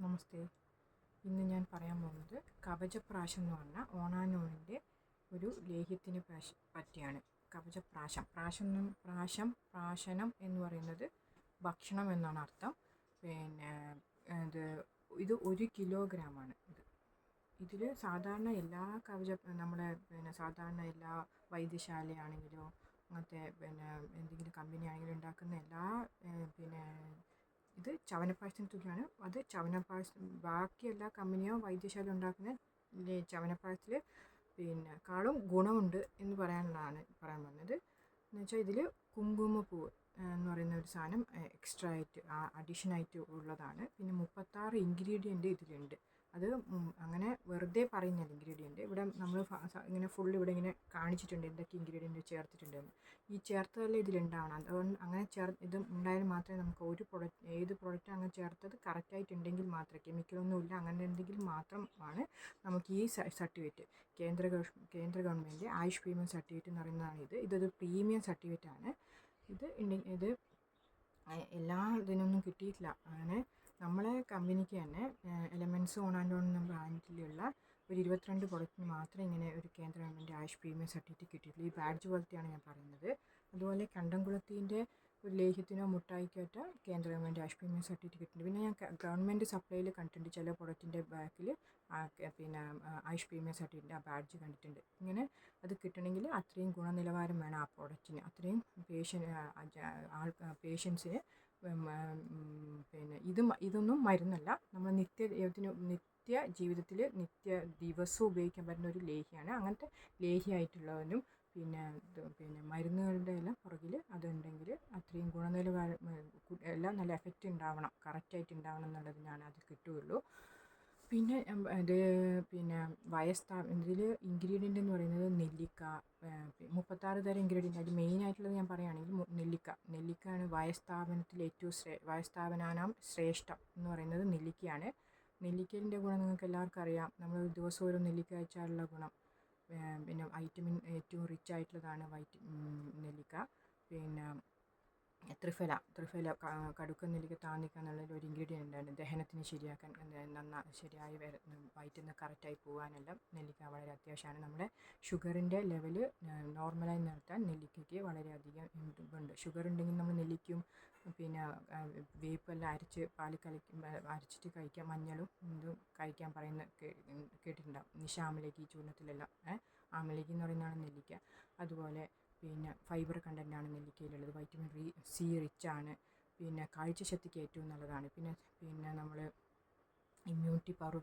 നമസ്തേ. ഇന്ന് ഞാൻ പറയാൻ പോകുന്നത് കവചപ്രാശം എന്ന് പറഞ്ഞ ഓണാനൂണിൻ്റെ ഒരു ലേഹ്യത്തിനെ പറ്റിയാണ്. പ്രാശനം എന്ന് പറയുന്നത് ഭക്ഷണം എന്നാണ് അർത്ഥം. പിന്നെ ഇത് 1 കിലോഗ്രാമാണ്. ഇതിൽ സാധാരണ എല്ലാ നമ്മളെ സാധാരണ എല്ലാ വൈദ്യശാലയാണെങ്കിലോ അങ്ങനത്തെ എന്തെങ്കിലും കമ്പനി ആണെങ്കിലും ഉണ്ടാക്കുന്ന എല്ലാ ഇത് ചവനപ്പായസത്തിന് തുല്യമാണ്. അത് ചവനപ്പായസം ബാക്കി എല്ലാ കമ്പനിയോ വൈദ്യശാല ഉണ്ടാക്കുന്ന ചവനപ്പായസത്തിൽ കാളും ഗുണമുണ്ട് എന്ന് പറയാൻ പറഞ്ഞത്. എന്ന് വെച്ചാൽ ഇതിൽ കുങ്കുമപ്പൂവ് എന്ന് പറയുന്ന ഒരു സാധനം എക്സ്ട്രാ ആയിട്ട് അഡീഷനായിട്ട് ഉള്ളതാണ്. പിന്നെ 36 ഇൻഗ്രീഡിയൻ്റ് ഇതിലുണ്ട്. അത് അങ്ങനെ വെറുതെ പറയുന്നില്ല ഇൻഗ്രീഡിയൻ്റ്. ഇവിടെ നമ്മൾ ഇങ്ങനെ ഫുൾ ഇവിടെ ഇങ്ങനെ കാണിച്ചിട്ടുണ്ട് എന്തൊക്കെ ഇൻഗ്രീഡിയൻ്റ് ചേർത്തിട്ടുണ്ടെന്ന്. ഈ ചേർത്തതെല്ലാം ഇതിലുണ്ടാവണം. അതുകൊണ്ട് അങ്ങനെ ഇത് ഉണ്ടായാൽ മാത്രമേ നമുക്ക് ഏത് പ്രൊഡക്റ്റ് അങ്ങനെ ചേർത്തത് കറക്റ്റായിട്ടുണ്ടെങ്കിൽ മാത്രമേ, കെമിക്കലൊന്നുമില്ല അങ്ങനെ എന്തെങ്കിലും മാത്രമാണ് നമുക്ക് ഈ സർട്ടിഫിക്കറ്റ് കേന്ദ്ര ഗവൺമെൻറ് ആയുഷ് പ്രീമിയം സർട്ടിഫിക്കറ്റ് എന്ന് പറയുന്നതാണ്. ഇതൊരു പ്രീമിയം സർട്ടിഫിക്കറ്റാണ്. ഇത് എല്ലാ ഇതിനൊന്നും കിട്ടിയിട്ടില്ല. അങ്ങനെ നമ്മളെ കമ്പനിക്ക് തന്നെ എലമെൻറ്റ്സ് ഓണാൻഡോൺ എന്ന ബ്രാൻഡിലുള്ള ഒരു 22 പ്രൊഡക്റ്റിന് മാത്രമേ ഇങ്ങനെ ഒരു കേന്ദ്ര ഗവൺമെൻറ് ആയുഷ് പ്രീമിയം സർട്ടിഫിക്കറ്റ് കിട്ടിയിട്ടുള്ളൂ. ഈ ബാഡ്ജ് പോലത്തെയാണ് ഞാൻ പറയുന്നത്. അതുപോലെ കണ്ടംകുളത്തിൻ്റെ ഒരു ലേഹ്യത്തിനോ മുട്ടായിക്കോട്ടോ കേന്ദ്ര ഗവൺമെൻറ് ആയുഷ് പ്രീമിയം സർട്ടിഫിക്കറ്റ് കിട്ടിയിട്ടുണ്ട്. പിന്നെ ഞാൻ ഗവൺമെൻറ് സപ്ലൈയിൽ കണ്ടിട്ടുണ്ട് ചില പ്രൊഡക്റ്റിൻ്റെ ബാക്കിൽ ആയുഷ് പ്രീമിയം സർട്ടിഫിക്കറ്റിൻ്റെ ആ ബാഡ്ജ് കണ്ടിട്ടുണ്ട്. ഇങ്ങനെ അത് കിട്ടണമെങ്കിൽ അത്രയും ഗുണനിലവാരം വേണം ആ പ്രൊഡക്റ്റിന്. അത്രയും പേഷ്യൻസിന് ഇതൊന്നും മരുന്നല്ല. നമ്മൾ നിത്യ ജീവിതത്തിൽ ദിവസവും ഉപയോഗിക്കാൻ പറ്റുന്ന ഒരു ലേഹ്യമാണ്. അങ്ങനത്തെ ലേഹ്യമായിട്ടുള്ളവനും മരുന്നുകളുടെ എല്ലാം പുറകിൽ അതുണ്ടെങ്കിൽ അത്രയും ഗുണനിലവാരം എല്ലാം നല്ല എഫക്റ്റ് ഉണ്ടാവണം, കറക്റ്റായിട്ട് ഉണ്ടാവണം എന്നുള്ളതിനാണ് അത് കിട്ടുകയുള്ളൂ. പിന്നെ ഇതിൽ ഇൻഗ്രീഡിയൻ്റ് എന്ന് പറയുന്നത് നെല്ലിക്ക, 36 തരം ഇൻഗ്രീഡിയൻ്റ്. അതിൽ മെയിനായിട്ടുള്ളത് ഞാൻ പറയുകയാണെങ്കിൽ നെല്ലിക്കയാണ്. വയസ്താവനാനാം ശ്രേഷ്ഠം എന്ന് പറയുന്നത് നെല്ലിക്കയാണ്. നെല്ലിക്കേൻ്റെ ഗുണം നിങ്ങൾക്ക് എല്ലാവർക്കും അറിയാം. നമ്മൾ ദിവസവും ഒരു നെല്ലിക്ക കഴിച്ചാലുള്ള ഗുണം. പിന്നെ വൈറ്റമിൻ ഏറ്റവും റിച്ച് ആയിട്ടുള്ളതാണ് നെല്ലിക്ക. പിന്നെ ത്രിഫല കടുക്ക നെല്ലിക്ക താന്നിക്ക എന്നുള്ള ഒരു ഇൻഗ്രീഡിയൻ്റ് ആണ്. ദഹനത്തിന് ശരിയാക്കാൻ ശരിയായി വയറ്റിൽ നിന്ന് കറക്റ്റായി പോകാനെല്ലാം നെല്ലിക്ക വളരെ അത്യാവശ്യമാണ്. നമ്മുടെ ഷുഗറിൻ്റെ ലെവൽ നോർമലായി നിർത്താൻ നെല്ലിക്കയ്ക്ക് വളരെയധികം ഇതുണ്ട്. ഷുഗർ ഉണ്ടെങ്കിൽ നമ്മൾ നെല്ലിക്കും വേപ്പെല്ലാം അരച്ചിട്ട് കഴിക്കാം. മഞ്ഞളും ഇതും കഴിക്കാൻ കേട്ടിട്ടുണ്ടാവും. നിശാമലകി ചൂർണ്ണത്തിലെല്ലാം ആമലകി എന്ന് പറയുന്നതാണ് നെല്ലിക്ക. അതുപോലെ ഫൈബർ കണ്ടൻ്റാണ് നെല്ലിക്കയിലുള്ളത്. വൈറ്റമിൻ സി റിച്ച് ആണ്. കാഴ്ചശക്തിക്ക് ഏറ്റവും നല്ലതാണ്. നമ്മൾ ഇമ്മ്യൂണിറ്റി പവർ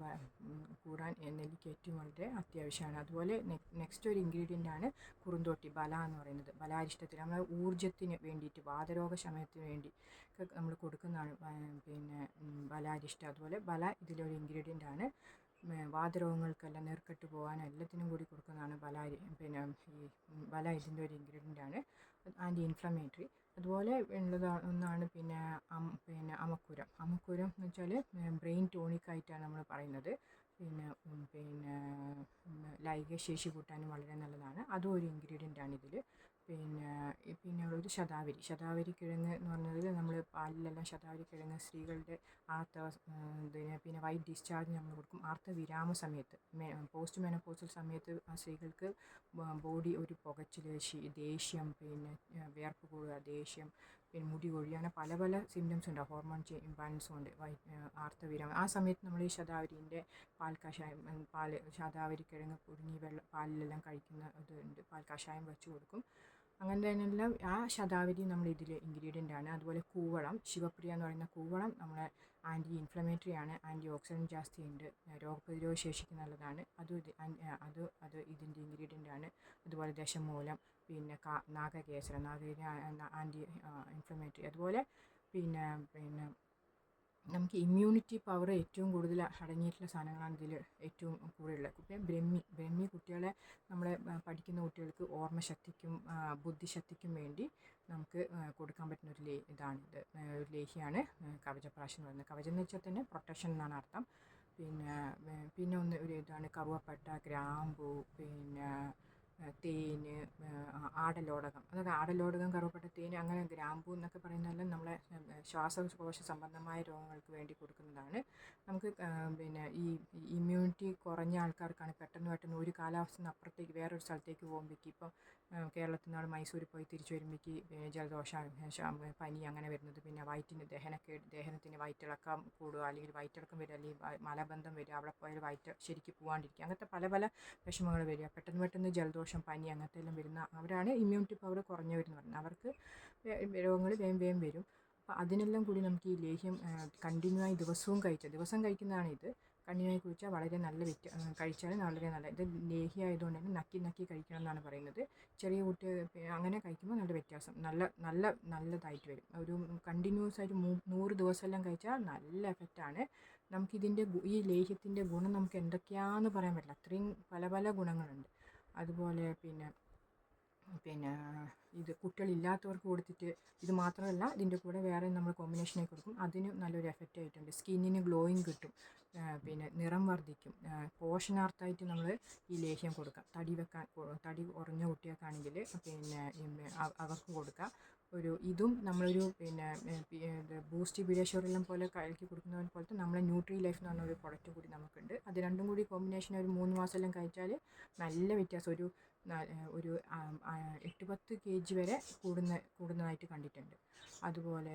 കൂടാൻ നെല്ലിക്ക ഏറ്റവും വളരെ അത്യാവശ്യമാണ്. അതുപോലെ നെക്സ്റ്റ് ഒരു ഇൻഗ്രീഡിയൻ്റ് ആണ് കുറുന്തോട്ടി, ബല എന്ന് പറയുന്നത്. ബലാരിഷ്ടത്തിൽ നമ്മൾ ഊർജ്ജത്തിന് വേണ്ടിയിട്ട്, വാതരോഗ ശമനത്തിന് വേണ്ടി നമ്മൾ കൊടുക്കുന്നതാണ് ബലാരിഷ്ടം. അതുപോലെ ബല ഇതിലൊരു ഇൻഗ്രീഡിയൻ്റ് ആണ്. വാതരോഗങ്ങൾക്കെല്ലാം നീർക്കെട്ട് പോകാനും എല്ലാത്തിനും കൂടി കൊടുക്കുന്നതാണ് ബല ഇതിൻ്റെ ഒരു ഇൻഗ്രീഡിയൻ്റ് ആണ്. Anti inflammatory. അതുപോലെ ഒന്നാണ് അമക്കുരം എന്ന് വെച്ചാൽ ബ്രെയിൻ ടോണിക്കായിട്ടാണ് നമ്മൾ പറയുന്നത്. ലൈംഗികശേഷി കൂട്ടാനും വളരെ നല്ലതാണ്. അതും ഒരു ഇൻഗ്രീഡിയൻ്റ് ആണ് ഇതിൽ. ഉള്ളത് ശതാവരി കിഴങ്ങ് എന്ന് പറഞ്ഞതിൽ നമ്മൾ പാലിലെല്ലാം ശതാവരി കിഴങ്ങ് സ്ത്രീകളുടെ വൈറ്റ് ഡിസ്ചാർജ് നമ്മൾ കൊടുക്കും. ആർത്തവിരാമ സമയത്ത്, പോസ്റ്റ് മെനോപോസൽ സമയത്ത് ആ സ്ത്രീകൾക്ക് ബോഡി ഒരു പുകച്ചിൽ, ദേഷ്യം, വിയർപ്പ് കൂടുക, ദേഷ്യം, മുടി കൊഴിയുക, അങ്ങനെ പല സിംറ്റംസ് ഉണ്ടാവും. ഹോർമോൺ ഇംബാലൻസ് കൊണ്ട് ആർത്തവിരാമം. ആ സമയത്ത് നമ്മൾ ഈ ശതാവരിൻ്റെ പാൽ കഷായം, ശതാവരി കിഴങ്ങ് പുഴുങ്ങി പാലിലെല്ലാം കഴിക്കുന്ന ഇതുണ്ട്. പാൽ കഷായം വെച്ച് കൊടുക്കും. അങ്ങനെ തന്നെയെല്ലാം ആ ശതാവരി നമ്മൾ ഇതിൽ ഇൻഗ്രീഡിയൻ്റ് ആണ്. അതുപോലെ കൂവളം, ശിവപ്രിയ എന്ന് പറയുന്ന കൂവളം നമ്മളെ ആൻറ്റി ഇൻഫ്ലമേറ്ററി ആണ്. ആൻറ്റി ഓക്സിഡൻറ്റ് ജാസ്തിയുണ്ട്. രോഗപ്രതിരോധ ശേഷിക്ക് നല്ലതാണ്. അത് ഇതിൻ്റെ ഇൻഗ്രീഡിയൻ്റ് ആണ്. അതുപോലെ ദശമൂലം, നാഗകേസരം ആൻറ്റി ഇൻഫ്ലമേറ്ററി. അതുപോലെ നമുക്ക് ഇമ്മ്യൂണിറ്റി പവർ ഏറ്റവും കൂടുതൽ അടങ്ങിയിട്ടുള്ള സാധനങ്ങളാണ് ഇതിൽ ഏറ്റവും കൂടുതലുള്ളത്. ബ്രഹ്മി കുട്ടികളെ നമ്മളെ പഠിക്കുന്ന കുട്ടികൾക്ക് ഓർമ്മശക്തിക്കും ബുദ്ധിശക്തിക്കും വേണ്ടി നമുക്ക് കൊടുക്കാൻ പറ്റുന്ന ഒരു ഒരു ലേഹ്യമാണ് കവചപ്രാശം എന്ന് പറയുന്നത്. കവചം എന്ന് വെച്ചാൽ തന്നെ പ്രൊട്ടക്ഷൻ എന്നാണ് അർത്ഥം. പിന്നെ ഒരു ഇതാണ് കറുവപ്പട്ട, ഗ്രാമ്പൂ, തേന്, ആടലോടകം, അതൊക്കെ ആടലോടകം, കറുവപ്പട്ട, തേൻ, അങ്ങനെ ഗ്രാമ്പൂ എന്നൊക്കെ പറയുന്നതെല്ലാം നമ്മളെ ശ്വാസകോശ സംബന്ധമായ രോഗങ്ങൾക്ക് വേണ്ടി കൊടുക്കുന്നതാണ്. നമുക്ക് പിന്നെ ഈ ഇമ്മ്യൂണിറ്റി കുറഞ്ഞ ആൾക്കാർക്കാണ് പെട്ടെന്ന് പെട്ടെന്ന് ഒരു കാലാവസ്ഥയിൽ നിന്ന് അപ്പുറത്തേക്ക് വേറൊരു സ്ഥലത്തേക്ക് പോകുമ്പോഴേക്ക് ഇപ്പം കേരളത്തിൽ നിന്നാണ് മൈസൂരിൽ പോയി തിരിച്ചു വരുമ്പോഴേക്ക് ജലദോഷം, പനി അങ്ങനെ വരുന്നത്. പിന്നെ ദഹനത്തിന് വയറ്റിളക്കം കൂടുക, അല്ലെങ്കിൽ വയറ്റിളക്കം വരിക, അല്ലെങ്കിൽ മലബന്ധം വരിക, അവിടെ പോയാൽ ശരിക്കും പോകാണ്ടിരിക്കുക, അങ്ങനത്തെ പല പല വിഷമങ്ങൾ വരിക. പെട്ടെന്ന് പെട്ടെന്ന് ജലദോഷം, പനി അങ്ങനത്തെ എല്ലാം വരുന്ന അവരാണ് ഇമ്മ്യൂണിറ്റി പവർ കുറഞ്ഞവരെന്ന് പറയുന്നത്. അവർക്ക് രോഗങ്ങൾ വേഗം വേഗം വരും. അപ്പോൾ അതിനെല്ലാം കൂടി നമുക്ക് ഈ ലേഹ്യം കണ്ടിന്യൂ ആയി ദിവസം കഴിക്കുന്നതാണ് ഇത്. കണ്ടിന്യൂ ആയി കുടിച്ചാൽ വളരെ നല്ല കഴിച്ചാൽ വളരെ നല്ല. ഇത് ലേഹ്യമായതുകൊണ്ട് തന്നെ നക്കി നക്കി കഴിക്കണം എന്നാണ് പറയുന്നത്. ചെറിയ കുട്ടികൾ അങ്ങനെ കഴിക്കുമ്പോൾ നല്ല വ്യത്യാസം, നല്ലതായിട്ട് വരും. ഒരു കണ്ടിന്യൂസ് ആയിട്ട് 100 ദിവസമെല്ലാം കഴിച്ചാൽ നല്ല എഫക്റ്റാണ്. നമുക്കിതിൻ്റെ ഈ ലേഹ്യത്തിൻ്റെ ഗുണം നമുക്ക് എന്തൊക്കെയാണെന്ന് പറയാൻ പറ്റില്ല, അത്രയും പല പല ഗുണങ്ങളുണ്ട്. അതുപോലെ പിന്നെ ഇത് കുട്ടികളില്ലാത്തവർക്ക് കൊടുത്തിട്ട്, ഇത് മാത്രമല്ല ഇതിൻ്റെ കൂടെ വേറെ നമ്മൾ കോമ്പിനേഷനായി കൊടുക്കും, അതിന് നല്ലൊരു എഫക്റ്റ് ആയിട്ടുണ്ട്. സ്കിന്നിന് ഗ്ലോയിങ് കിട്ടും, പിന്നെ നിറം വർദ്ധിക്കും. പോഷണാർത്ഥമായിട്ട് നമ്മൾ ഈ ലേഹ്യം കൊടുക്കാം. തടി കുറഞ്ഞ കുട്ടികൾക്കാണെങ്കിൽ പിന്നെ അവർക്ക് കൊടുക്കാം. ഇതും നമ്മളൊരു ബൂസ്റ്റ് പീഡിയാഷ്യൂറെല്ലാം പോലെ കലക്കി കൊടുക്കുന്ന പോലത്തെ നമ്മളെ ന്യൂട്രി ലൈഫ് എന്ന് പറഞ്ഞ ഒരു പ്രൊഡക്റ്റ് കൂടി നമുക്കുണ്ട്. അത് രണ്ടും കൂടി കോമ്പിനേഷൻ ഒരു 3 മാസമെല്ലാം കഴിച്ചാൽ നല്ല വ്യത്യാസം, ഒരു 8-10 kg വരെ കൂടുന്നതായിട്ട് കണ്ടിട്ടുണ്ട്. അതുപോലെ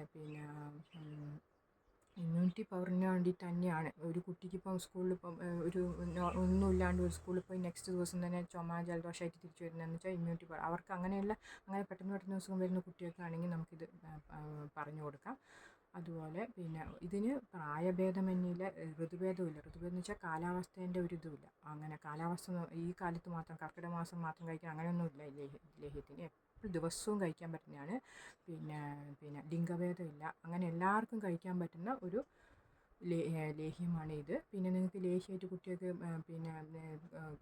ഇമ്മ്യൂണിറ്റി പവറിന് വേണ്ടി തന്നെയാണ്. ഒരു കുട്ടിക്കിപ്പം സ്കൂളിലിപ്പം ഒന്നുമില്ലാണ്ട് ഒരു സ്കൂളിൽ പോയി നെക്സ്റ്റ് ദിവസം തന്നെ ചുമ ജലദോഷമായിട്ട് തിരിച്ചു വരുന്നതെന്ന് വെച്ചാൽ ഇമ്മ്യൂണിറ്റി പവർ അവർക്ക് അങ്ങനെ പെട്ടെന്ന് ദിവസം വരുന്ന കുട്ടികൾക്കാണെങ്കിൽ നമുക്കിത് പറഞ്ഞു കൊടുക്കാം. അതുപോലെ ഇതിന് പ്രായഭേദമന്യില്ല, ഋതുഭേദമില്ല. ഋതുഭേദം എന്ന് വെച്ചാൽ കാലാവസ്ഥേൻ്റെ ഒരു ഇതുമില്ല. അങ്ങനെ കാലാവസ്ഥ ഈ കാലത്ത് മാത്രം, കർക്കിടക മാസം മാത്രം കഴിക്കാൻ അങ്ങനെയൊന്നുമില്ല. ലേഹ്യത്തിന് എപ്പോഴും ദിവസവും കഴിക്കാൻ പറ്റുന്നതാണ്. ലിംഗഭേദമില്ല, അങ്ങനെ എല്ലാവർക്കും കഴിക്കാൻ പറ്റുന്ന ഒരു ലേഹ്യമാണ് ഇത്. പിന്നെ നിങ്ങൾക്ക് ലേഹ്യമായിട്ട് കുട്ടികൾക്ക്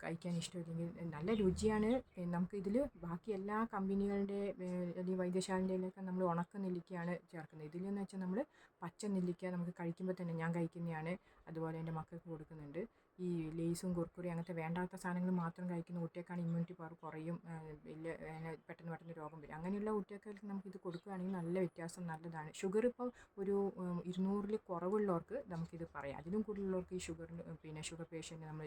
കഴിക്കാൻ ഇഷ്ടമില്ലെങ്കിൽ, നല്ല രുചിയാണ്. നമുക്കിതിൽ ബാക്കി എല്ലാ കമ്പനികളുടെ അല്ലെങ്കിൽ വൈദ്യശാലയിലൊക്കെ നമ്മൾ ഉണക്ക നെല്ലിക്കയാണ് ചേർക്കുന്നത്. ഇതിലെന്ന് വെച്ചാൽ നമ്മൾ പച്ച നെല്ലിക്ക നമുക്ക് കഴിക്കുമ്പോൾ തന്നെ, ഞാൻ കഴിക്കുന്നതാണ്, അതുപോലെ എൻ്റെ മക്കൾക്ക് കൊടുക്കുന്നുണ്ട്. ഈ ലേസും കുർക്കുറി അങ്ങനത്തെ വേണ്ടാത്ത സാധനങ്ങൾ മാത്രം കഴിക്കുന്ന കുട്ടികൾക്കാണ് ഇമ്മ്യൂണിറ്റി പവർ കുറയും, പെട്ടെന്ന് രോഗം വരും. അങ്ങനെയുള്ള കുട്ടികൾക്ക് നമുക്കിത് കൊടുക്കുകയാണെങ്കിൽ നല്ല വ്യത്യാസം, നല്ലതാണ്. ഷുഗർ ഇപ്പോൾ ഒരു 200-ൽ കുറവുള്ളവർക്ക് നമുക്കിത് പറയാം. അതിലും കൂടുതലുള്ളവർക്ക് ഈ ഷുഗർ പേഷ്യൻറ്റ് നമ്മൾ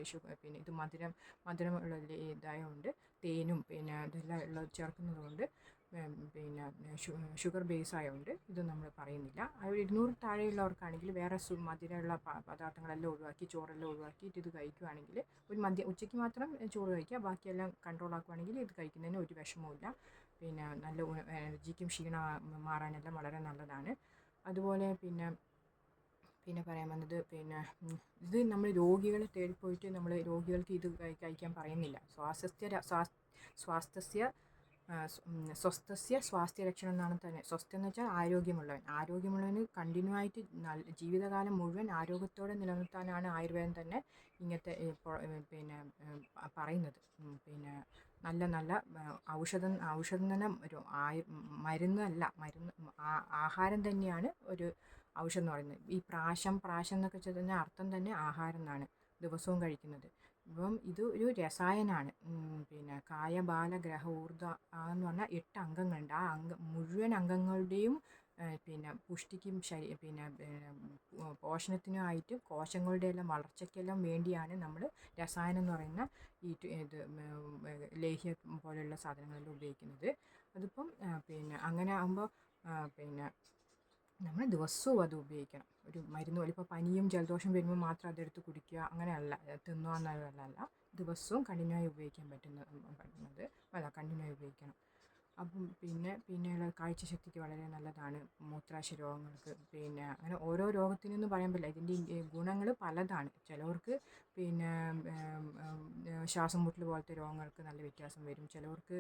ഇത് മധുരമുള്ള ഇതായതുകൊണ്ട്, തേനും ഇതെല്ലാം ചേർക്കുന്നതുകൊണ്ട്, ഷുഗർ ബേസ് ആയതുകൊണ്ട് ഇത് നമ്മൾ പറയുന്നില്ല. 200 താഴെയുള്ളവർക്കാണെങ്കിൽ വേറെ മധുരമുള്ള പദാർത്ഥങ്ങളെല്ലാം ഒഴിവാക്കി, ചോറെല്ലാം ഒഴിവാക്കിയിട്ട് ഇത് കഴിക്കുകയാണെങ്കിൽ, ഉച്ചയ്ക്ക് മാത്രം ചോറ് കഴിക്കുക, ബാക്കിയെല്ലാം കൺട്രോൾ ആക്കുകയാണെങ്കിൽ ഇത് കഴിക്കുന്നതിന് ഒരു വിഷമവുമില്ല. നല്ല എനർജിക്കും ക്ഷീണം മാറാനെല്ലാം വളരെ നല്ലതാണ്. അതുപോലെ പറയാൻ വന്നത്, ഇത് നമ്മൾ രോഗികളെ തേടിപ്പോയിട്ട് നമ്മൾ രോഗികൾക്ക് ഇത് കഴിക്കാൻ പറയുന്നില്ല. സ്വസ്ഥസ്യ സ്വാസ്ഥ്യരക്ഷണം എന്നാണ് തന്നെ. സ്വസ്ഥം എന്ന് വെച്ചാൽ ആരോഗ്യമുള്ളവന് കണ്ടിന്യൂ ആയിട്ട് ജീവിതകാലം മുഴുവൻ ആരോഗ്യത്തോടെ നിലനിർത്താനാണ് ആയുർവേദം തന്നെ ഇങ്ങനത്തെ പറയുന്നത്. നല്ല ഔഷധം തന്നെ, ആഹാരം തന്നെയാണ് ഒരു ഔഷധം എന്ന് പറയുന്നത്. ഈ പ്രാശം എന്നൊക്കെ വെച്ചാൽ തന്നെ അർത്ഥം തന്നെ ആഹാരം എന്നാണ്, ദിവസവും കഴിക്കുന്നത്. ഇപ്പം ഇത് ഒരു രസായനമാണ്. കായ, ബാല, ഗ്രഹ, ഊർധ എന്ന് പറഞ്ഞാൽ 8 അംഗങ്ങളുണ്ട്. ആ മുഴുവൻ അംഗങ്ങളുടെയും പുഷ്ടിക്കും പോഷണത്തിനുമായിട്ട് കോശങ്ങളുടെ എല്ലാം വളർച്ചയ്ക്കെല്ലാം വേണ്ടിയാണ് നമ്മൾ രസായനം എന്ന് പറയുന്ന ലേഹ്യം പോലെയുള്ള സാധനങ്ങളെല്ലാം ഉപയോഗിക്കുന്നത്. അതിപ്പം അങ്ങനെ ആകുമ്പോൾ നമ്മൾ ദിവസവും അത് ഉപയോഗിക്കണം. ഒരു മരുന്ന് പോലെ, ഇപ്പോൾ പനിയും ജലദോഷം വരുമ്പോൾ മാത്രം അതെടുത്ത് കുടിക്കുക അങ്ങനെയല്ല, തിന്നുക എന്നുള്ളതല്ല. ദിവസവും കണ്ടിന്യൂ ആയി ഉപയോഗിക്കാൻ കണ്ടിന്യൂ ആയി ഉപയോഗിക്കണം. അപ്പം പിന്നെയുള്ള കാഴ്ചശക്തിക്ക് വളരെ നല്ലതാണ്. മൂത്രാശയ രോഗങ്ങൾക്ക്, അങ്ങനെ ഓരോ രോഗത്തിനെന്ന് പറയാൻ പറ്റില്ല. ഇതിൻ്റെ ഗുണങ്ങൾ പലതാണ്. ചിലവർക്ക് ശ്വാസം മുട്ടൽ പോലത്തെ രോഗങ്ങൾക്ക് നല്ല വ്യത്യാസം വരും. ചിലവർക്ക്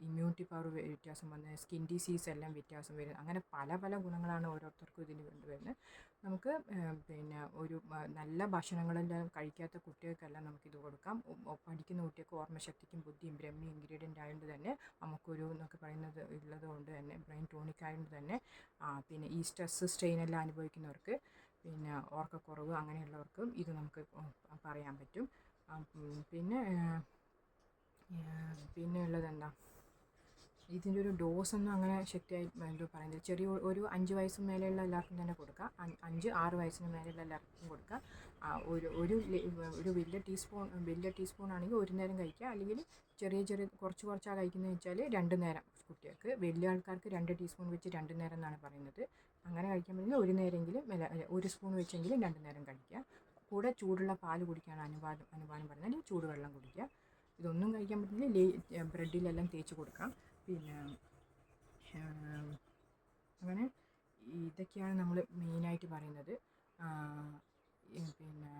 ഇമ്മ്യൂണിറ്റി പവർ വ്യത്യാസം വന്ന് സ്കിൻ ഡിസീസ് എല്ലാം വ്യത്യാസം വരും. അങ്ങനെ പല പല ഗുണങ്ങളാണ് ഓരോരുത്തർക്കും ഇതിന് കൊണ്ടുവരുന്നത്. നമുക്ക് ഒരു നല്ല ഭക്ഷണങ്ങളെല്ലാം കഴിക്കാത്ത കുട്ടികൾക്കെല്ലാം നമുക്കിത് കൊടുക്കാം. പഠിക്കുന്ന കുട്ടികൾക്ക് ഓർമ്മശക്തിക്കും ബുദ്ധിയും ബ്രഹ്മി ഇൻഗ്രീഡിയൻ്റ് ആയതുകൊണ്ട് തന്നെ, നമുക്കൊരു എന്നൊക്കെ പറയുന്നത് ഉള്ളത് കൊണ്ട് തന്നെ, ബ്രെയിൻ ടോണിക് ആയതുകൊണ്ട് തന്നെ, ഈ സ്ട്രെസ്സ് സ്ട്രെയിനെല്ലാം അനുഭവിക്കുന്നവർക്ക്, ഓർക്കക്കുറവ് അങ്ങനെയുള്ളവർക്കും ഇത് നമുക്ക് പറയാൻ പറ്റും. പിന്നെ ഉള്ളതെന്താ, ഇതിൻ്റെ ഒരു ഡോസൊന്നും അങ്ങനെ ശക്തിയായി എന്തോ പറയുന്നത്, ചെറിയ ഒരു 5 വയസ്സിന് മേലെയുള്ള എല്ലാവർക്കും തന്നെ കൊടുക്കാം. 5-6 വയസ്സിന് മേലെയുള്ള എല്ലാവർക്കും കൊടുക്കാം. ഒരു വലിയ ടീസ്പൂൺ ആണെങ്കിൽ ഒരു നേരം കഴിക്കുക, അല്ലെങ്കിൽ ചെറിയ കുറച്ചാണ് കഴിക്കുന്നത് വെച്ചാൽ 2 നേരം കുട്ടികൾക്ക്. വലിയ ആൾക്കാർക്ക് 2 ടീസ്പൂൺ വെച്ച് 2 നേരം എന്നാണ് പറയുന്നത്. അങ്ങനെ കഴിക്കാൻ പറ്റുന്ന ഒരു നേരമെങ്കിലും 1 സ്പൂൺ വെച്ചെങ്കിലും 2 നേരം കഴിക്കുക. കൂടെ ചൂടുള്ള പാൽ കുടിക്കുകയാണ് അനുപാനം പറയുന്നത്, അല്ലെങ്കിൽ ചൂടുവെള്ളം കുടിക്കുക. ഇതൊന്നും കഴിക്കാൻ പറ്റില്ല, ബ്രെഡിലെല്ലാം തേച്ച് കൊടുക്കാം. പിന്നെ അങ്ങനെ ഇതൊക്കെയാണ് നമ്മൾ മെയിനായിട്ട് പറയുന്നത്. പിന്നെ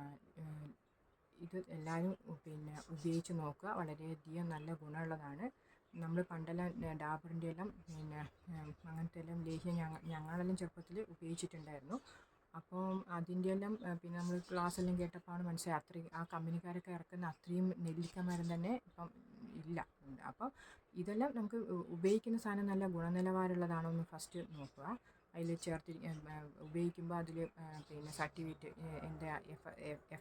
ഇത് എല്ലാവരും പിന്നെ ഉപയോഗിച്ച് നോക്കുക. വളരെയധികം നല്ല ഗുണമുള്ളതാണ്. നമ്മൾ പണ്ടെല്ലാം ഡാബറിൻ്റെ എല്ലാം പിന്നെ അങ്ങനത്തെ എല്ലാം ലേഹ്യം ഞങ്ങളെല്ലാം ചെറുപ്പത്തിൽ ഉപയോഗിച്ചിട്ടുണ്ടായിരുന്നു. അപ്പം അതിൻ്റെ എല്ലാം പിന്നെ നമ്മൾ ക്ലാസ്സെല്ലാം കേട്ടപ്പോഴാണ് മനസ്സിലായി, അത്രയും ആ കമ്പനിക്കാരൊക്കെ ഇറക്കുന്ന അത്രയും നെല്ലിക്ക മരം തന്നെ ഇപ്പം ഇല്ല. അപ്പം ഇതെല്ലാം നമുക്ക് ഉപയോഗിക്കുന്ന സാധനം നല്ല ഗുണനിലവാരമുള്ളതാണോ എന്ന് ഫസ്റ്റ് നോക്കുക. അതിൽ ഉപയോഗിക്കുമ്പോൾ അതിൽ പിന്നെ സർട്ടിഫിക്കറ്റ് എൻ്റെ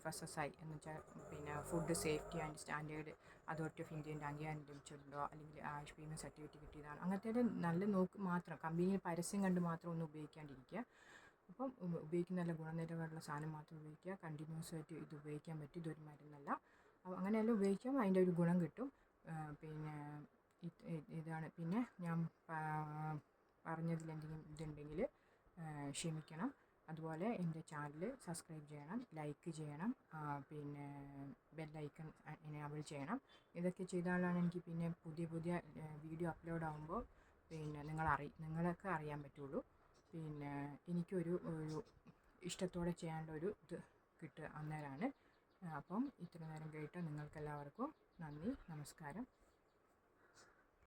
FSSAI എന്ന് വെച്ചാൽ പിന്നെ food safety and standard authority of ഇന്ത്യൻ്റെ അംഗീകാരം ലഭിച്ചിട്ടുണ്ടോ, അല്ലെങ്കിൽ ആയുഷ് ഭീമ സർട്ടിഫിക്കറ്റ് കിട്ടിയതാണ്, അങ്ങനത്തെ നല്ല മാത്രം കമ്പനിയിൽ പരസ്യം കണ്ട് മാത്രം ഒന്നും ഉപയോഗിക്കാണ്ടിരിക്കുക. അപ്പം ഉപയോഗിക്കുന്ന നല്ല ഗുണനിലവാരമുള്ള സാധനം മാത്രം ഉപയോഗിക്കുക. കണ്ടിന്യൂസ് ആയിട്ട് ഇത് ഉപയോഗിക്കാൻ പറ്റും, ഇതൊരു മരുന്നല്ല. അങ്ങനെയെല്ലാം ഉപയോഗിക്കുമ്പോൾ അതിൻ്റെ ഒരു ഗുണം കിട്ടും. പിന്നെ ഇതാണ്. പിന്നെ ഞാൻ പറഞ്ഞതിൽ എന്തെങ്കിലും ഇതുണ്ടെങ്കിൽ ക്ഷമിക്കണം. അതുപോലെ എൻ്റെ ചാനൽ സബ്സ്ക്രൈബ് ചെയ്യണം, ലൈക്ക് ചെയ്യണം, പിന്നെ ബെല്ലൈക്കൺ എനേബിൾ ചെയ്യണം. ഇതൊക്കെ ചെയ്താലാണ് എനിക്ക് പിന്നെ പുതിയ വീഡിയോ അപ്ലോഡ് ആകുമ്പോൾ പിന്നെ നിങ്ങൾക്ക് അറിയാൻ പറ്റുള്ളൂ. പിന്നെ എനിക്കൊരു ഇഷ്ടത്തോടെ ചെയ്യാനുള്ള ഒരു ഇത് കിട്ടുക അന്നേരമാണ്. അപ്പം ഇത്ര നേരം കേട്ട നിങ്ങൾക്കെല്ലാവർക്കും നന്ദി, നമസ്കാരം.